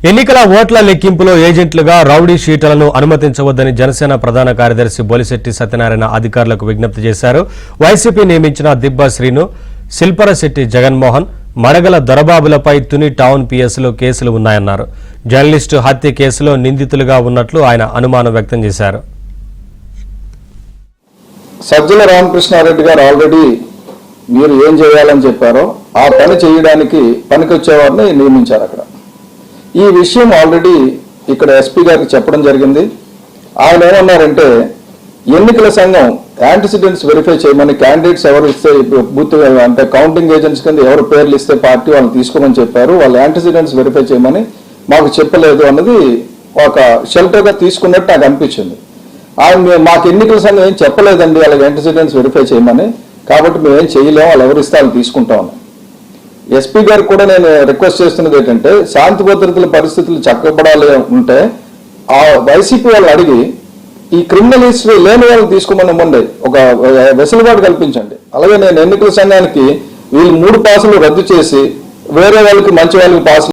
ఎన్నికల ఓట్ల లెక్కింపులో ఏజెంట్లుగా రౌడీ షీటర్లను అనుమతించవద్దని జనసేన ప్రధాన కార్యదర్శి బొలిశెట్టి సత్యనారాయణ అధికారులకు విజ్ఞప్తి చేశారు. వైసీపీ నియమించిన దిబ్బ శ్రీను, శిల్పరశెట్టి జగన్మోహన్, మడగల దొరబాబులపై తుని టౌన్ పిఎస్లో కేసులు ఉన్నాయన్నారు. జర్నలిస్టు హత్య కేసులో నిందితులుగా ఉన్నట్లు ఆయన అనుమానం వ్యక్తం చేశారు. సజ్జల రామకృష్ణారెడ్డి గారు ఆల్రెడీ మీరు ఏం చేయాలని చెప్పారో ఆ పని చేయడానికి పనికొచ్చేవారిని నియమించారు. అక్కడ ఈ విషయం ఆల్రెడీ ఇక్కడ ఎస్పీ గారికి చెప్పడం జరిగింది. ఆయన ఏమన్నారంటే ఎన్నికల సంఘం యాంటిసిడెంట్స్ వెరిఫై చేయమని, క్యాండిడేట్స్ ఎవరు ఇస్తే బూత్ అంటే కౌంటింగ్ ఏజెంట్స్ కింద ఎవరు పేర్లు ఇస్తే పార్టీ వాళ్ళని తీసుకోమని చెప్పారు. వాళ్ళు యాంటిసిడెంట్స్ వెరిఫై చేయమని మాకు చెప్పలేదు అన్నది ఒక షెల్టర్గా తీసుకున్నట్టు నాకు అనిపించింది. ఆయన మాకు ఎన్నికల సంఘం ఏం చెప్పలేదండి వాళ్ళకి యాంటిసిడెంట్స్ వెరిఫై చేయమని, కాబట్టి మేము ఏం చేయలేము, వాళ్ళు ఎవరు ఇస్తే వాళ్ళు తీసుకుంటామని. ఎస్పీ గారు కూడా నేను రిక్వెస్ట్ చేస్తున్నది ఏంటంటే శాంతి భద్రతల పరిస్థితులు చక్కబడాలి ఉంటే ఆ వైసీపీ వాళ్ళు అడిగి ఈ క్రిమినల్ హిస్టరీ లేని వాళ్ళని తీసుకోమని ఇవ్వండి, ఒక వెసులుబాటు కల్పించండి. అలాగే నేను ఎన్నికల సంఘానికి వీళ్ళు 3 పాసులు రద్దు చేసి వేరే వాళ్ళకి మంచి వాళ్ళకి పాసులు